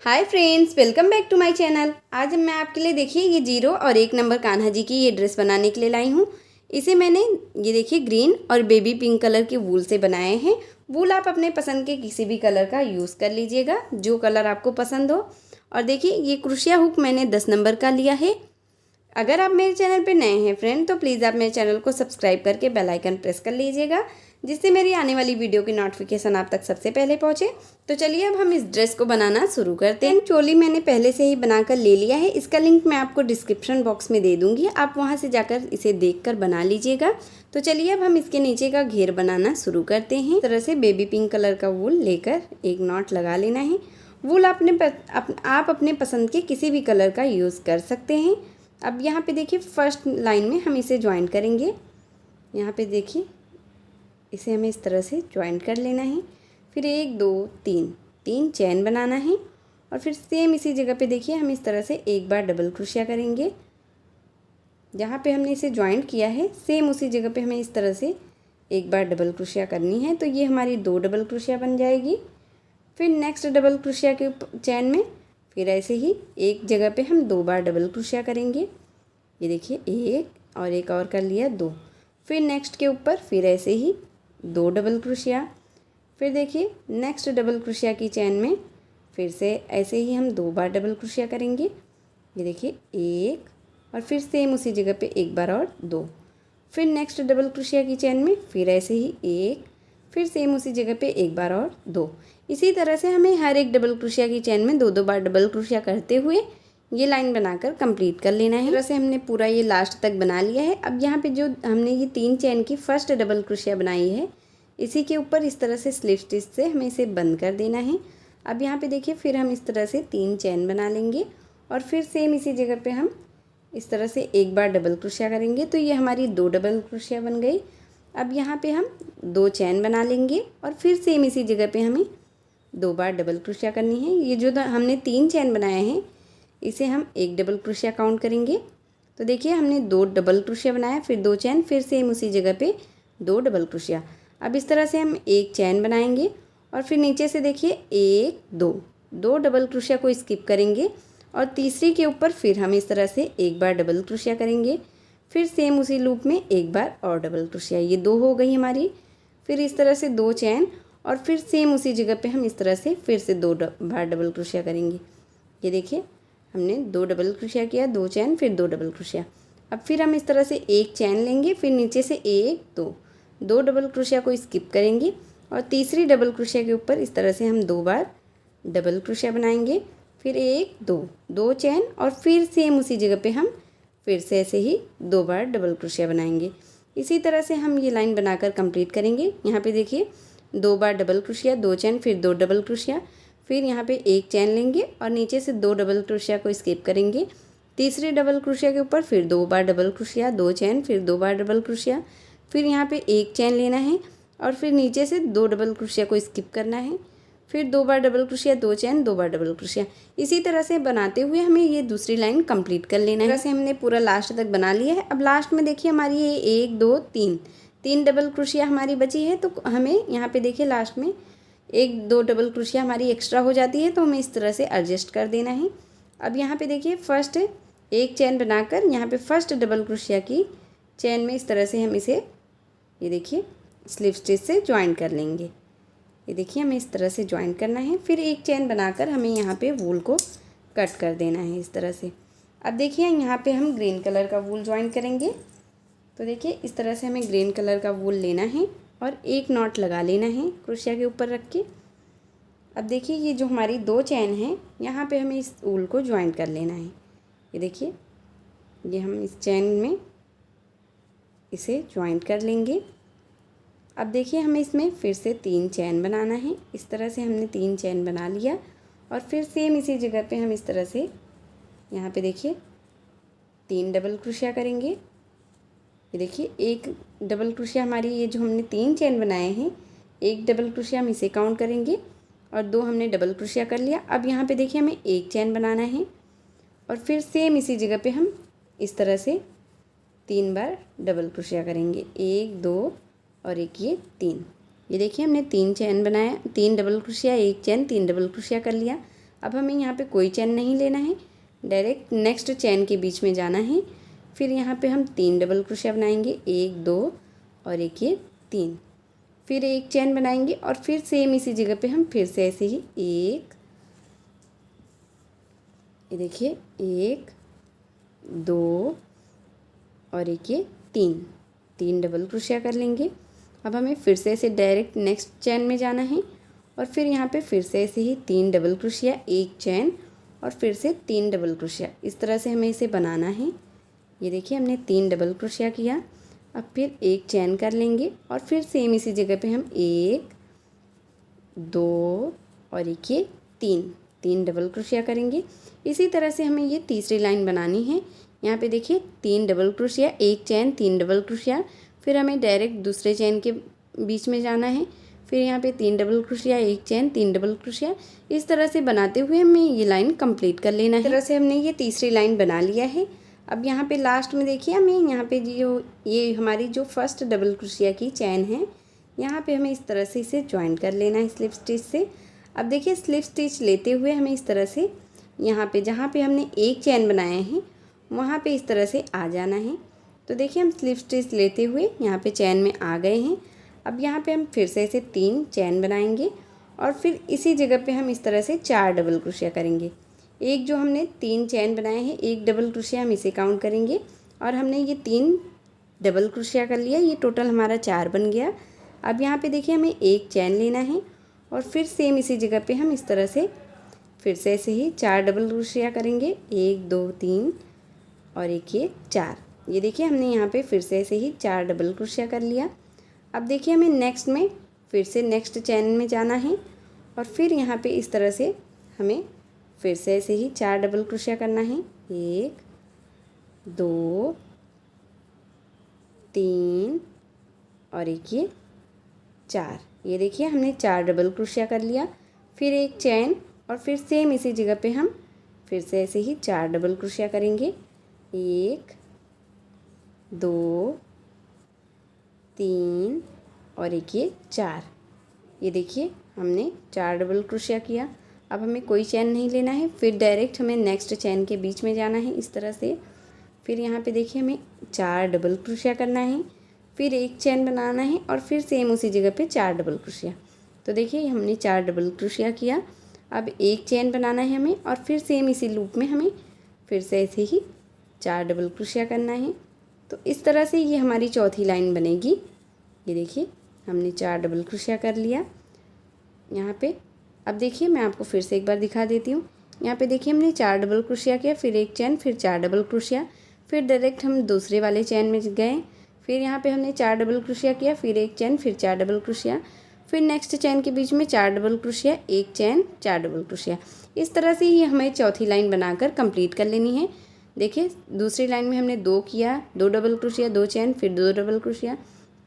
Hi friends, welcome back to my channel. आज मैं आपके लिए देखिए ये 0 और 1 नंबर कान्हा जी की ये ड्रेस बनाने के लिए लाई हूँ। इसे मैंने ये देखिए ग्रीन और बेबी पिंक कलर के वूल से बनाए हैं। वूल आप अपने पसंद के किसी भी कलर का यूज़ कर लीजिएगा, जो कलर आपको पसंद हो। और देखिए ये क्रोशिया हुक मैंने 10 नंबर का लिया है। अगर आप मेरे चैनल पर नए हैं फ्रेंड, तो प्लीज़ आप मेरे चैनल को सब्सक्राइब करके बेल आइकन प्रेस कर लीजिएगा, जिससे मेरी आने वाली वीडियो की नोटिफिकेशन आप तक सबसे पहले पहुंचे। तो चलिए अब हम इस ड्रेस को बनाना शुरू करते हैं। चोली मैंने पहले से ही बनाकर ले लिया है, इसका लिंक मैं आपको डिस्क्रिप्शन बॉक्स में दे दूंगी, आप वहां से जाकर इसे देखकर बना लीजिएगा। तो चलिए अब हम इसके नीचे का घेर बनाना शुरू करते हैं। इस तरह से बेबी पिंक कलर का वूल लेकर एक नॉट लगा लेना है। वूल आप अपने पसंद के किसी भी कलर का यूज़ कर सकते हैं। अब यहाँ पे देखिए फर्स्ट लाइन में हम इसे ज्वाइन करेंगे। यहाँ पे देखिए इसे हमें इस तरह से ज्वाइन कर लेना है। फिर 1 2 3 चैन बनाना है और फिर सेम इसी जगह पे देखिए हम इस तरह से एक बार डबल क्रोशिया करेंगे। जहाँ पे हमने इसे ज्वाइन किया है सेम उसी जगह पे हमें इस तरह से एक बार डबल क्रोशिया करनी है। तो ये हमारी 2 डबल क्रोशिया बन जाएगी। फिर नेक्स्ट डबल क्रोशिया के चैन में फिर ऐसे ही एक जगह पे हम 2 बार डबल क्रोशिया करेंगे। ये देखिए एक और एक और कर लिया 2। फिर नेक्स्ट के ऊपर फिर ऐसे ही 2 डबल क्रोशिया। फिर देखिए नेक्स्ट डबल क्रोशिया की चैन में फिर से ऐसे ही हम 2 बार डबल क्रोशिया करेंगे। ये देखिए एक और फिर सेम उसी जगह पे एक बार और 2। फिर नेक्स्ट डबल क्रोशिया की चैन में फिर ऐसे ही एक, फिर सेम उसी जगह पे एक बार और 2। इसी तरह से हमें हर एक डबल क्रोशिया की चैन में 2 बार डबल क्रोशिया करते हुए ये लाइन बनाकर कंप्लीट कर लेना है। इस तरह से हमने पूरा ये लास्ट तक बना लिया है। अब यहाँ पे जो हमने ये 3 चैन की फर्स्ट डबल क्रोशिया बनाई है, इसी के ऊपर इस तरह से स्लिप स्टिच से हमें इसे बंद कर देना है। अब यहाँ पे देखिए फिर हम इस तरह से 3 चैन बना लेंगे और फिर सेम इसी जगह पे हम इस तरह से एक बार डबल क्रोशिया करेंगे। तो ये हमारी 2 डबल क्रोशिया बन गई। अब यहाँ पे हम 2 चैन बना लेंगे और फिर सेम इसी जगह पे हमें 2 बार डबल क्रोशिया करनी है। ये जो हमने 3 चैन बनाए हैं इसे हम एक डबल क्रोशिया काउंट करेंगे। तो देखिए हमने 2 डबल क्रोशिया बनाया, फिर 2 चैन, फिर सेम उसी जगह पे 2 डबल क्रोशिया। अब इस तरह से हम एक चैन बनाएंगे और फिर नीचे से देखिए 1 2 डबल क्रोशिया को स्किप करेंगे और तीसरी के ऊपर फिर हम इस तरह से एक बार डबल क्रोशिया करेंगे। फिर सेम उसी लूप में एक बार और डबल क्रोशिया। ये 2 हो गई हमारी। फिर इस तरह से 2 चैन और फिर सेम उसी जगह पे हम इस तरह से फिर से 2 बार डबल क्रोशिया करेंगे। ये देखिए हमने 2 डबल क्रोशिया किया, 2 चैन, फिर 2 डबल क्रोशिया। अब फिर हम इस तरह से एक चैन लेंगे, फिर नीचे से 1 2 डबल क्रोशिया को स्किप करेंगे और तीसरी डबल क्रोशिया के ऊपर इस तरह से हम 2 बार डबल क्रोशिया बनाएंगे। फिर 1 2 चैन और फिर सेम उसी जगह पे हम फिर से ऐसे ही 2 बार डबल क्रोशिया बनाएंगे। इसी तरह से हम ये लाइन बनाकर कंप्लीट करेंगे। यहाँ पे देखिए 2 बार डबल क्रोशिया, 2 चैन, फिर 2 डबल क्रोशिया। फिर यहाँ पे एक चैन लेंगे और नीचे से 2 डबल क्रोशिया को स्किप करेंगे। तीसरे डबल क्रोशिया के ऊपर फिर 2 बार डबल क्रोशिया, 2 चैन, फिर 2 बार डबल क्रोशिया। फिर यहाँ पे एक चैन लेना है और फिर नीचे से 2 डबल क्रोशिया को स्किप करना है। फिर 2 बार डबल क्रोशिया, 2 चैन, 2 बार डबल क्रोशिया। इसी तरह से बनाते हुए हमें ये दूसरी लाइन कंप्लीट कर लेना है। वैसे हमने पूरा लास्ट तक बना लिया है। अब लास्ट में देखिए हमारी ये 1 2 3 डबल क्रोशिया हमारी बची है। तो हमें यहाँ पे देखिए लास्ट में 1 2 डबल क्रोशिया हमारी एक्स्ट्रा हो जाती है, तो हमें इस तरह से एडजस्ट कर देना है। अब यहाँ पे देखिए फर्स्ट एक चैन बनाकर यहाँ पे फर्स्ट डबल क्रोशिया की चैन में इस तरह से हम इसे ये देखिए स्लिप स्टिच से ज्वाइन कर लेंगे। ये देखिए हमें इस तरह से ज्वाइन करना है। फिर एक चैन बनाकर हमें यहाँ पे वूल को कट कर देना है इस तरह से। अब देखिए यहाँ पे हम ग्रीन कलर का वूल ज्वाइन करेंगे। तो देखिए इस तरह से हमें ग्रीन कलर का वूल लेना है और एक नॉट लगा लेना है क्रोशिया के ऊपर रख के। अब देखिए ये जो हमारी 2 चैन हैं यहाँ पे हमें इस वूल को ज्वाइन कर लेना है। ये देखिए ये हम इस चैन में इसे ज्वाइन कर लेंगे। अब देखिए हमें इसमें फिर से 3 चैन बनाना है। इस तरह से हमने 3 चैन बना लिया और फिर सेम इसी जगह पे हम इस तरह से यहाँ पे देखिए 3 डबल क्रोशिया करेंगे। ये देखिए एक डबल क्रोशिया हमारी ये जो हमने 3 चैन बनाए हैं, एक डबल क्रोशिया हम इसे काउंट करेंगे और 2 हमने डबल क्रोशिया कर लिया। अब यहाँ पे देखिए हमें एक चैन बनाना है और फिर सेम इसी जगह पे हम इस तरह से 3 बार डबल क्रोशिया करेंगे, 1 2 और एक ये 3। ये देखिए हमने 3 चैन बनाया, 3 डबल क्रोशिया, एक चैन, 3 डबल क्रोशिया कर लिया। अब हमें यहाँ पे कोई चैन नहीं लेना है, डायरेक्ट नेक्स्ट चैन के बीच में जाना है। फिर यहाँ पे हम 3 डबल क्रोशिया बनाएंगे, 1 2 और एक ये 3। फिर एक चैन बनाएंगे और फिर सेम इसी जगह पे हम फिर से ऐसे ही 1, ये देखिए 1 2 और एक ये 3 डबल क्रोशिया कर लेंगे। अब हमें फिर से ऐसे डायरेक्ट नेक्स्ट चैन में जाना है और फिर यहाँ पे फिर से ऐसे ही 3 डबल क्रोशिया, एक चैन और फिर से 3 डबल क्रोशिया। इस तरह से हमें इसे बनाना है। ये देखिए हमने 3 डबल क्रोशिया किया। अब फिर एक चैन कर लेंगे और फिर सेम इसी जगह पे हम 1 2 और एक ये 3 डबल क्रोशिया करेंगे। इसी तरह से हमें ये तीसरी लाइन बनानी है। यहाँ पे देखिए 3 डबल क्रोशिया, एक चैन, 3 डबल क्रोशिया। फिर हमें डायरेक्ट दूसरे चैन के बीच में जाना है। फिर यहाँ पे 3 डबल क्रोशिया, एक चैन, 3 डबल क्रोशिया। इस तरह से बनाते हुए हमें ये लाइन कंप्लीट कर लेना है। इस तरह से हमने ये तीसरी लाइन बना लिया है। अब यहाँ पे लास्ट में देखिए हमें यहाँ पे जो ये हमारी जो फर्स्ट डबल क्रोशिया की चैन है, यहाँ पे हमें इस तरह से इसे ज्वाइन कर लेना है स्लिप स्टिच से। अब देखिए स्लिप स्टिच लेते हुए हमें इस तरह से यहाँ पे जहाँ पे हमने एक चैन बनाए हैं वहाँ पे इस तरह से आ जाना है। तो देखिए हम स्लिप स्टिच लेते हुए यहाँ पे चैन में आ गए हैं। अब यहाँ पे हम फिर से ऐसे 3 चैन बनाएंगे और फिर इसी जगह पे हम इस तरह से 4 डबल क्रोशिया करेंगे। एक जो हमने 3 चैन बनाए हैं, एक डबल क्रोशिया हम इसे काउंट करेंगे और हमने ये 3 डबल क्रोशिया कर लिया। ये टोटल हमारा 4 बन गया। अब यहाँ पे देखिए हमें एक चैन लेना है और फिर सेम इसी जगह पे हम इस तरह से फिर से ऐसे ही 4 डबल क्रोशिया करेंगे, 1 2 3 और एक ये 4। ये देखिए हमने यहाँ पे फिर से ऐसे ही 4 डबल क्रोशिया कर लिया। अब देखिए हमें नेक्स्ट में फिर से नेक्स्ट चैन में जाना है और फिर यहाँ पे इस तरह से हमें फिर से ऐसे ही 4 डबल क्रोशिया करना है, 1 2 3 और एक ये 4। ये देखिए हमने 4 डबल क्रोशिया कर लिया। फिर एक चैन और फिर सेम इसी जगह पे हम फिर से ऐसे ही 4 डबल क्रोशिया करेंगे, 1 2 3 और एक ये 4। ये देखिए हमने 4 डबल क्रोशिया किया। अब हमें कोई चैन नहीं लेना है, फिर डायरेक्ट हमें नेक्स्ट चैन के बीच में जाना है इस तरह से। फिर यहाँ पे देखिए हमें 4 डबल क्रोशिया करना है, फिर एक चैन बनाना है और फिर सेम उसी जगह पे 4 डबल क्रोशिया। तो देखिए हमने 4 डबल क्रोशिया किया। अब एक चैन बनाना है हमें और फिर सेम इसी लूप में हमें फिर से ऐसे ही 4 डबल क्रोशिया करना है। तो इस तरह से ये हमारी चौथी लाइन बनेगी। ये देखिए हमने 4 डबल क्रोशिया कर लिया यहाँ पे। अब देखिए मैं आपको फिर से एक बार दिखा देती हूँ। यहाँ पे देखिए हमने 4 डबल क्रोशिया किया, फिर एक चैन, फिर 4 डबल क्रोशिया, फिर डायरेक्ट हम दूसरे वाले चैन में गए। फिर यहाँ पे हमने 4 डबल क्रोशिया किया, फिर एक चैन, फिर 4 डबल क्रोशिया, फिर नेक्स्ट चैन के बीच में 4 डबल क्रोशिया, एक चैन, 4 डबल क्रोशिया। इस तरह से ही हमें चौथी लाइन बनाकर कंप्लीट कर लेनी है। देखिए दूसरी लाइन में हमने 2 किया, 2 डबल क्रोशिया, 2 चैन, फिर 2 डबल क्रोशिया।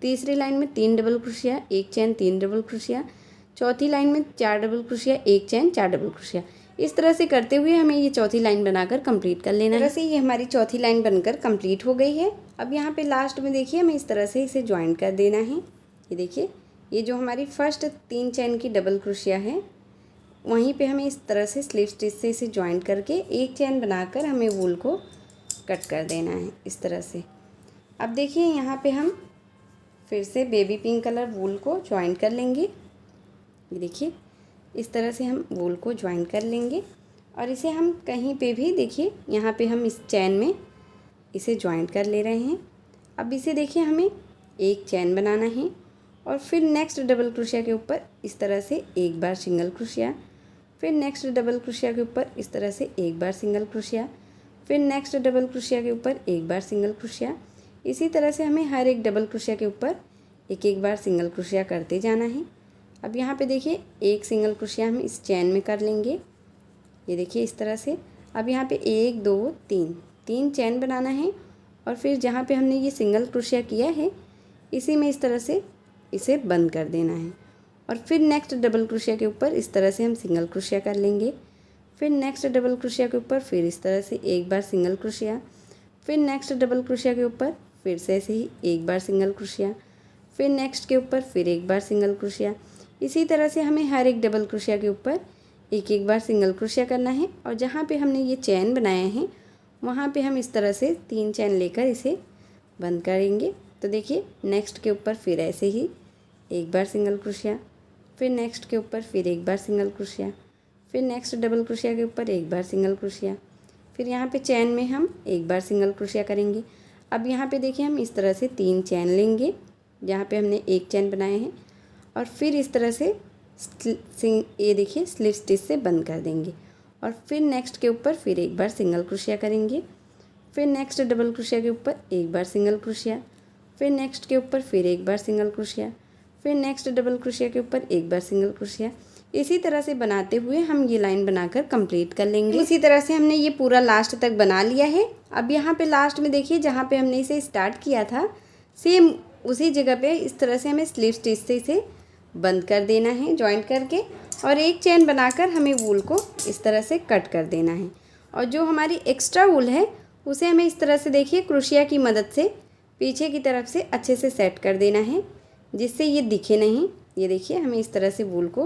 तीसरी लाइन में 3 डबल क्रोशिया, एक चैन, 3 डबल क्रोशिया। चौथी लाइन में 4 डबल क्रोशिया, एक चैन, 4 डबल क्रोशिया। इस तरह से करते हुए हमें ये चौथी लाइन बनाकर कंप्लीट कर लेना है। इस तरह से ये हमारी चौथी लाइन बनकर कंप्लीट हो गई है। अब यहाँ पे लास्ट में देखिए हमें इस तरह से इसे ज्वाइन कर देना है। ये देखिए ये जो हमारी फर्स्ट 3 चैन की डबल क्रोशिया है वहीं पे हमें इस तरह से स्लिप स्टिच से इसे ज्वाइन करके एक चैन बनाकर हमें वूल को कट कर देना है इस तरह से। अब देखिए यहाँ पे हम फिर से बेबी पिंक कलर वूल को ज्वाइन कर लेंगे। ये देखिए इस तरह से हम वूल को ज्वाइन कर लेंगे और इसे हम कहीं पे भी देखिए यहाँ पे हम इस चैन में इसे ज्वाइन कर ले रहे हैं। अब इसे देखिए हमें एक चैन बनाना है और फिर नेक्स्ट डबल क्रोशिया के ऊपर इस तरह से एक बार सिंगल क्रोशिया, फिर नेक्स्ट डबल क्रोशिया के ऊपर इस तरह से एक बार सिंगल क्रोशिया, फिर नेक्स्ट डबल क्रोशिया के ऊपर एक बार सिंगल क्रोशिया। इसी तरह से हमें हर एक डबल क्रोशिया के ऊपर एक एक बार सिंगल क्रोशिया करते जाना है। अब यहाँ पे देखिए एक सिंगल क्रोशिया हम इस चैन में कर लेंगे। ये देखिए इस तरह से। अब यहाँ पे 1 2 3 चैन बनाना है और फिर जहाँ पे हमने ये सिंगल क्रोशिया किया है इसी में इस तरह से इसे बंद कर देना है और फिर नेक्स्ट डबल क्रोशिया के ऊपर इस तरह से हम सिंगल क्रोशिया कर लेंगे। फिर नेक्स्ट डबल क्रोशिया के ऊपर फिर इस तरह से एक बार सिंगल क्रोशिया, फिर नेक्स्ट डबल क्रोशिया के ऊपर फिर से ऐसे ही एक बार सिंगल क्रोशिया, फिर नेक्स्ट के ऊपर फिर एक बार सिंगल क्रोशिया। इसी तरह से हमें हर एक डबल क्रोशिया के ऊपर एक एक बार सिंगल क्रोशिया करना है और जहाँ पे हमने ये चैन बनाया है वहाँ पे हम इस तरह से 3 चैन लेकर इसे बंद करेंगे। तो देखिए नेक्स्ट के ऊपर फिर ऐसे ही एक बार सिंगल क्रोशिया, फिर नेक्स्ट के ऊपर फिर एक बार सिंगल क्रोशिया, फिर नेक्स्ट डबल क्रोशिया के ऊपर एक बार सिंगल क्रोशिया, फिर यहाँ पे चैन में हम एक बार सिंगल क्रोशिया करेंगे। अब यहाँ पे देखिए हम इस तरह से 3 चैन लेंगे जहाँ पे हमने एक चैन बनाए हैं और फिर इस तरह से ये देखिए स्लिप स्टिच से बंद कर देंगे और फिर नेक्स्ट के ऊपर फिर एक बार सिंगल क्रोशिया करेंगे, फिर नेक्स्ट डबल क्रोशिया के ऊपर एक बार सिंगल क्रोशिया, फिर नेक्स्ट के ऊपर फिर एक बार सिंगल क्रोशिया, फिर नेक्स्ट डबल क्रोशिया के ऊपर एक बार सिंगल क्रोशिया। इसी तरह से बनाते हुए हम ये लाइन बनाकर कंप्लीट कर लेंगे। इसी तरह से हमने ये पूरा लास्ट तक बना लिया है। अब यहाँ पे लास्ट में देखिए जहाँ पे हमने इसे स्टार्ट किया था सेम उसी जगह पे इस तरह से हमें स्लिप स्टिच से इसे बंद कर देना है जॉइंट करके और एक चेन बनाकर हमें वूल को इस तरह से कट कर देना है। और जो हमारी एक्स्ट्रा वूल है उसे हमें इस तरह से देखिए क्रोशिया की मदद से पीछे की तरफ से अच्छे से सेट कर देना है जिससे ये दिखे नहीं। ये देखिए हमें इस तरह से वूल को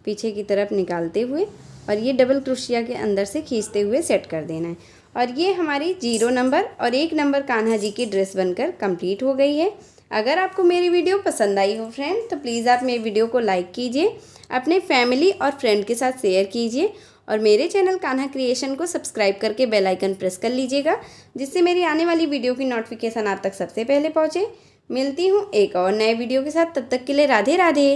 पीछे की तरफ निकालते हुए और ये डबल क्रोशिया के अंदर से खींचते हुए सेट कर देना है। और ये हमारी 0 नंबर और 1 नंबर कान्हा जी की ड्रेस बनकर कंप्लीट हो गई है। अगर आपको मेरी वीडियो पसंद आई हो फ्रेंड तो प्लीज़ आप मेरी वीडियो को लाइक कीजिए, अपने फैमिली और फ्रेंड के साथ शेयर कीजिए और मेरे चैनल कान्हा क्रिएशन को सब्सक्राइब करके बेल आइकन प्रेस कर लीजिएगा जिससे मेरी आने वाली वीडियो की नोटिफिकेशन आप तक सबसे पहले पहुँचे। मिलती हूँ एक और नए वीडियो के साथ, तब तक के लिए राधे राधे।